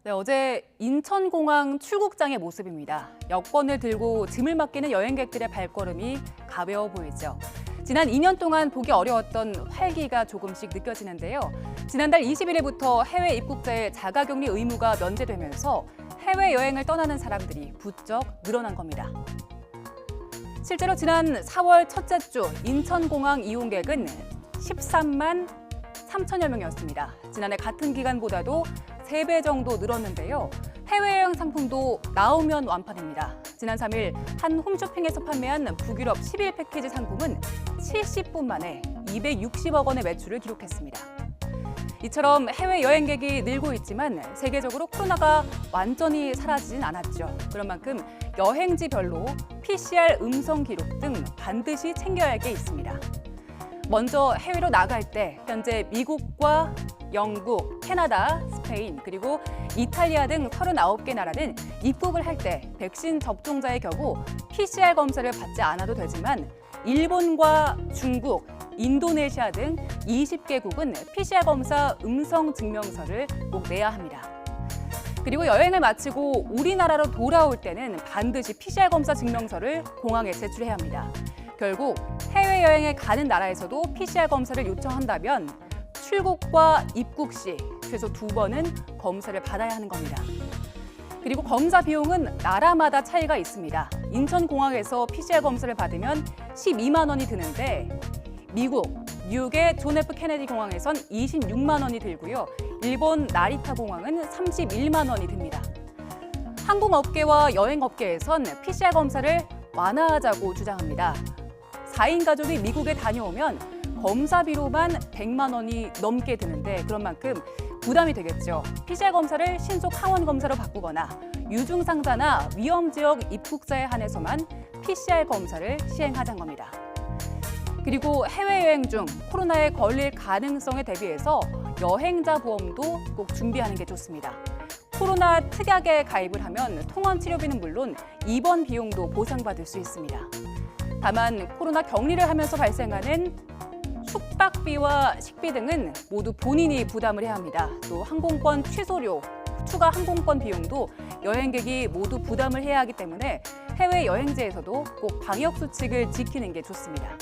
네, 어제 인천공항 출국장의 모습입니다. 여권을 들고 짐을 맡기는 여행객들의 발걸음이 가벼워 보이죠. 지난 2년 동안 보기 어려웠던 활기가 조금씩 느껴지는데요. 지난달 21일부터 해외 입국자의 자가격리 의무가 면제되면서 해외여행을 떠나는 사람들이 부쩍 늘어난 겁니다. 실제로 지난 4월 첫째 주 인천공항 이용객은 13만 3천여 명이었습니다. 지난해 같은 기간보다도 3배 정도 늘었는데요. 해외여행 상품도 나오면 완판입니다. 지난 3일 한 홈쇼핑에서 판매한 북유럽 10일 패키지 상품은 70분 만에 260억 원의 매출을 기록했습니다. 이처럼 해외 여행객이 늘고 있지만 세계적으로 코로나가 완전히 사라지진 않았죠. 그런 만큼 여행지별로 PCR 음성 기록 등 반드시 챙겨야 할 게 있습니다. 먼저 해외로 나갈 때 현재 미국과 영국, 캐나다, 스페인, 그리고 이탈리아 등 39개 나라는 입국을 할 때 백신 접종자의 경우 PCR 검사를 받지 않아도 되지만 일본과 중국, 인도네시아 등 20개국은 PCR 검사 음성 증명서를 꼭 내야 합니다. 그리고 여행을 마치고 우리나라로 돌아올 때는 반드시 PCR 검사 증명서를 공항에 제출해야 합니다. 결국 해외여행에 가는 나라에서도 PCR 검사를 요청한다면 출국과 입국 시 최소 2번은 검사를 받아야 하는 겁니다. 그리고 검사 비용은 나라마다 차이가 있습니다. 인천공항에서 PCR 검사를 받으면 12만 원이 드는데 미국, 뉴욕의 존 F 케네디 공항에선 26만 원이 들고요. 일본 나리타 공항은 31만 원이 듭니다. 항공업계와 여행업계에선 PCR 검사를 완화하자고 주장합니다. 4인 가족이 미국에 다녀오면 검사비로만 100만 원이 넘게 드는데 그런 만큼 부담이 되겠죠. PCR 검사를 신속 항원 검사로 바꾸거나 유증상자나 위험지역 입국자에 한해서만 PCR 검사를 시행하자는 겁니다. 그리고 해외여행 중 코로나에 걸릴 가능성에 대비해서 여행자 보험도 꼭 준비하는 게 좋습니다. 코로나 특약에 가입을 하면 통원 치료비는 물론 입원 비용도 보상받을 수 있습니다. 다만 코로나 격리를 하면서 발생하는 숙박비와 식비 등은 모두 본인이 부담을 해야 합니다. 또 항공권 취소료, 추가 항공권 비용도 여행객이 모두 부담을 해야 하기 때문에 해외 여행지에서도 꼭 방역 수칙을 지키는 게 좋습니다.